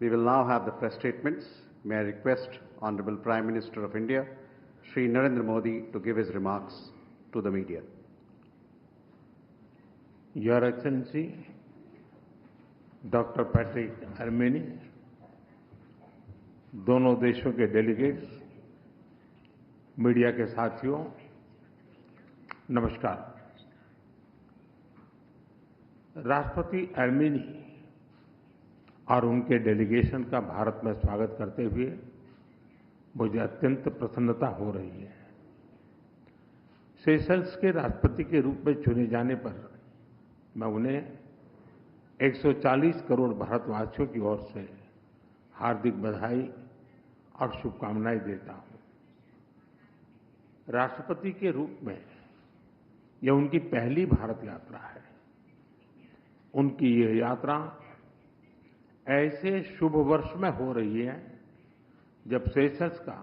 We will now have the press statements. May I request Honorable Prime Minister of India, Shri Narendra Modi, to give his remarks to the media. Your Excellency, Dr. Patrick Armeni, दोनों देशों के delegates, media के साथियों, नमस्कार। राष्ट्रपति आर्मेनी और उनके delegation का भारत में स्वागत करते हुए मुझे अत्यंत प्रसन्नता हो रही है। सेशल्स के राष्ट्रपति के रूप में चुने जाने पर मैं उन्हें 140 करोड़ भारतवासियों की ओर से हार्दिक बधाई और शुभकामनाएं देता हूं। राष्ट्रपति के रूप में यह उनकी पहली भारत यात्रा है। उनकी यह यात्रा ऐसे शुभ वर्ष में हो रही है जब सेशल्स का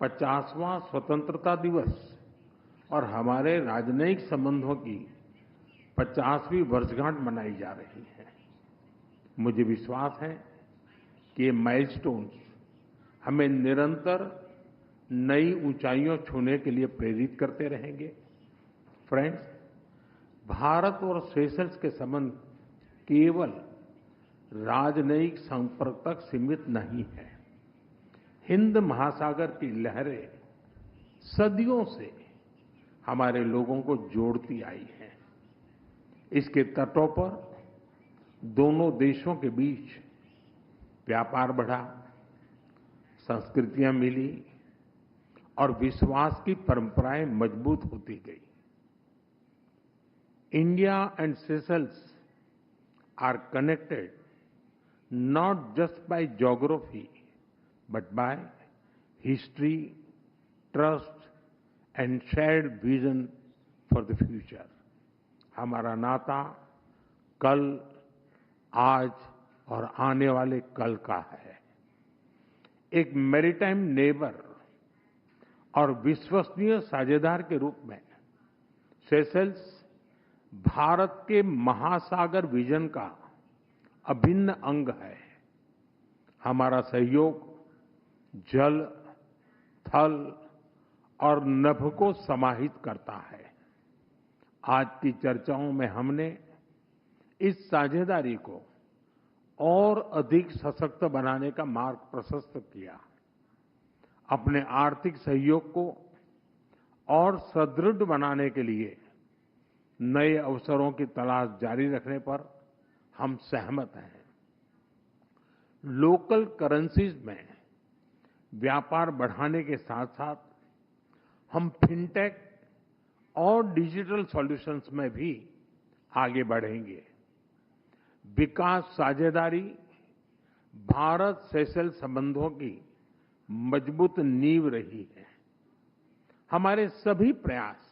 50वां स्वतंत्रता दिवस और हमारे राजनयिक संबंधों की 50वीं वर्षगांठ मनाई जा रही है। मुझे विश्वास है कि ये माइलस्टोन्स हमें निरंतर नई ऊंचाइयों छूने के लिए प्रेरित करते रहेंगे। फ्रेंड्स, भारत और सेशल्स के संबंध केवल राजनयिक संपर्क तक सीमित नहीं है। हिंद महासागर की लहरें सदियों से हमारे लोगों को जोड़ती आई हैं। इसके तटों पर दोनों देशों के बीच व्यापार बढ़ा, संस्कृतियां मिली और विश्वास की परंपराएं मजबूत होती गई। India and Seychelles are connected not just by geography but by history, trust and shared vision for the future. हमारा नाता कल, आज और आने वाले कल का है। एक मैरीटाइम नेबर और विश्वसनीय साझेदार के रूप में सेशल्स भारत के महासागर विजन का अभिन्न अंग है। हमारा सहयोग जल, थल और नभ को समाहित करता है। आज की चर्चाओं में हमने इस साझेदारी को और अधिक सशक्त बनाने का मार्ग प्रशस्त किया। अपने आर्थिक सहयोग को और सुदृढ़ बनाने के लिए नए अवसरों की तलाश जारी रखने पर हम सहमत हैं। लोकल करेंसीज में व्यापार बढ़ाने के साथ साथ हम फिनटेक और डिजिटल सॉल्यूशंस में भी आगे बढ़ेंगे। विकास साझेदारी भारत सेशल्स संबंधों की मजबूत नींव रही है। हमारे सभी प्रयास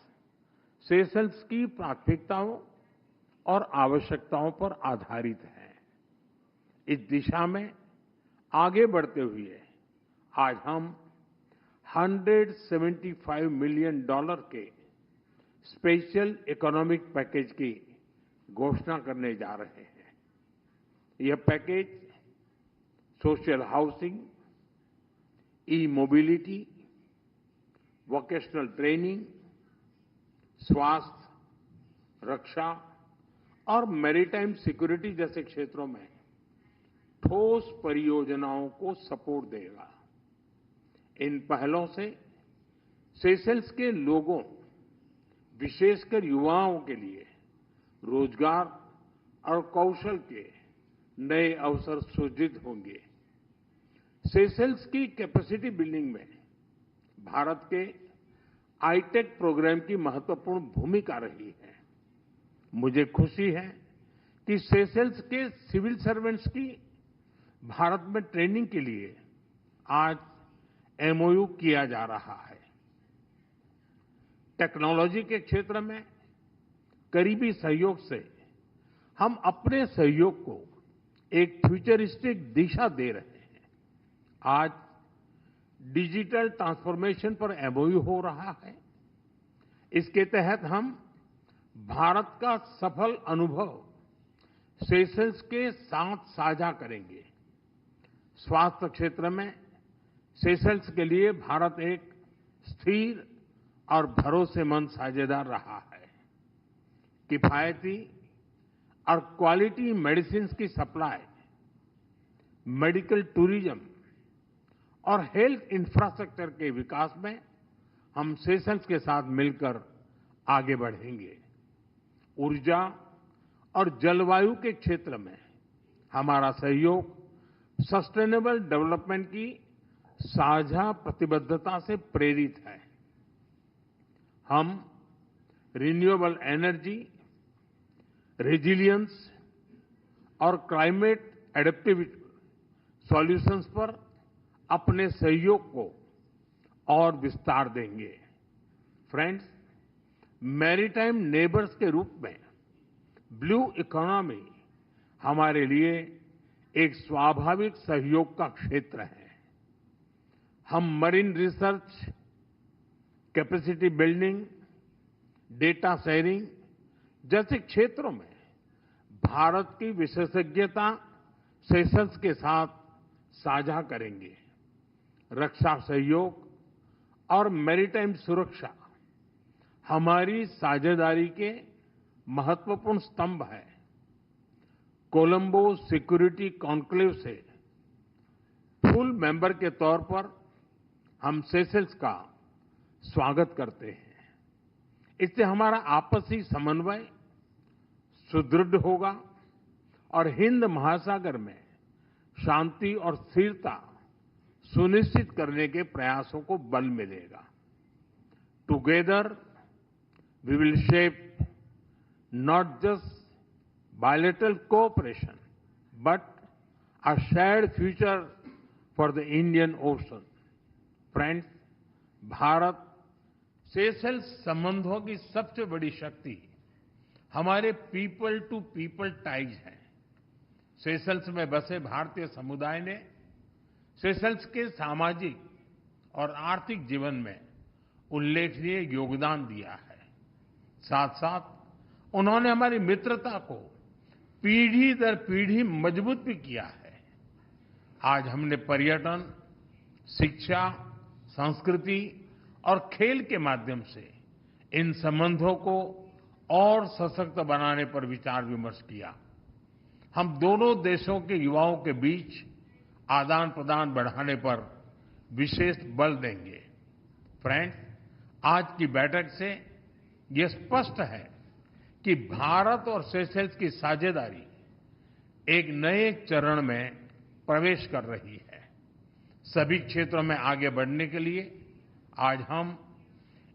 सेशल्स की प्राथमिकताओं और आवश्यकताओं पर आधारित है। इस दिशा में आगे बढ़ते हुए आज हम $175 मिलियन के स्पेशल इकोनॉमिक पैकेज की घोषणा करने जा रहे हैं। यह पैकेज सोशल हाउसिंग, ई मोबिलिटी, वोकेशनल ट्रेनिंग, स्वास्थ्य, रक्षा और मैरीटाइम सिक्योरिटी जैसे क्षेत्रों में ठोस परियोजनाओं को सपोर्ट देगा। इन पहलों से सेशल्स के लोगों, विशेषकर युवाओं के लिए रोजगार और कौशल के नए अवसर सृजित होंगे। सेशल्स की कैपेसिटी बिल्डिंग में भारत के आईटेक प्रोग्राम की महत्वपूर्ण भूमिका रही है। मुझे खुशी है कि सेशल्स के सिविल सर्वेंट्स की भारत में ट्रेनिंग के लिए आज एमओयू किया जा रहा है। टेक्नोलॉजी के क्षेत्र में करीबी सहयोग से हम अपने सहयोग को एक फ्यूचरिस्टिक दिशा दे रहे हैं। आज डिजिटल ट्रांसफॉर्मेशन पर एमओयू हो रहा है। इसके तहत हम भारत का सफल अनुभव सेशल्स के साथ साझा करेंगे। स्वास्थ्य क्षेत्र में सेशल्स के लिए भारत एक स्थिर और भरोसेमंद साझेदार रहा है। किफायती और क्वालिटी मेडिसिन की सप्लाई, मेडिकल टूरिज्म और हेल्थ इंफ्रास्ट्रक्चर के विकास में हम सेशल्स के साथ मिलकर आगे बढ़ेंगे। ऊर्जा और जलवायु के क्षेत्र में हमारा सहयोग सस्टेनेबल डेवलपमेंट की साझा प्रतिबद्धता से प्रेरित है। हम रिन्यूएबल एनर्जी, रेजिलियंस और क्लाइमेट एडेप्टिविटी सॉल्यूशंस पर अपने सहयोग को और विस्तार देंगे। फ्रेंड्स, मैरीटाइम नेबर्स के रूप में ब्लू इकोनॉमी हमारे लिए एक स्वाभाविक सहयोग का क्षेत्र है। हम marine research, capacity building, data sharing जैसे क्षेत्रों में भारत की विशेषज्ञता सेशल्स के साथ साझा करेंगे। रक्षा सहयोग और मैरीटाइम सुरक्षा हमारी साझेदारी के महत्वपूर्ण स्तंभ है। कोलंबो सिक्योरिटी कॉन्क्लेव से फुल मेंबर के तौर पर हम सेशल्स का स्वागत करते हैं। इससे हमारा आपसी समन्वय सुदृढ़ होगा और हिंद महासागर में शांति और स्थिरता सुनिश्चित करने के प्रयासों को बल मिलेगा। Together we will shape not just bilateral cooperation, but a shared future for the Indian Ocean. Friends, Bharat Seychelles संबंधों की सबसे बड़ी शक्ति हमारे पीपल टू पीपल टाइज है। सेशल्स में बसे भारतीय समुदाय ने सेशल्स के सामाजिक और आर्थिक जीवन में उल्लेखनीय योगदान दिया है। साथ साथ उन्होंने हमारी मित्रता को पीढ़ी दर पीढ़ी मजबूत भी किया है। आज हमने पर्यटन, शिक्षा, संस्कृति और खेल के माध्यम से इन संबंधों को और सशक्त बनाने पर विचार विमर्श किया। हम दोनों देशों के युवाओं के बीच आदान प्रदान बढ़ाने पर विशेष बल देंगे। फ्रेंड्स, आज की बैठक से ये स्पष्ट है कि भारत और सेशल्स की साझेदारी एक नए चरण में प्रवेश कर रही है। सभी क्षेत्रों में आगे बढ़ने के लिए आज हम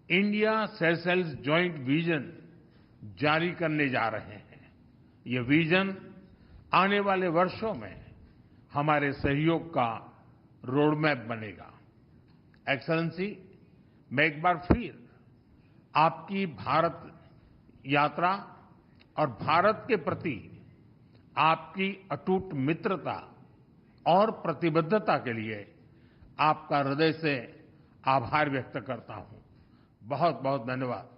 इंडिया सेशल्स जॉइंट विजन जारी करने जा रहे हैं। ये विजन आने वाले वर्षों में हमारे सहयोग का रोडमैप बनेगा। एक्सेलेंसी, मैं एक बार फिर आपकी भारत यात्रा और भारत के प्रति आपकी अटूट मित्रता और प्रतिबद्धता के लिए आपका हृदय से आभार व्यक्त करता हूं। बहुत बहुत धन्यवाद।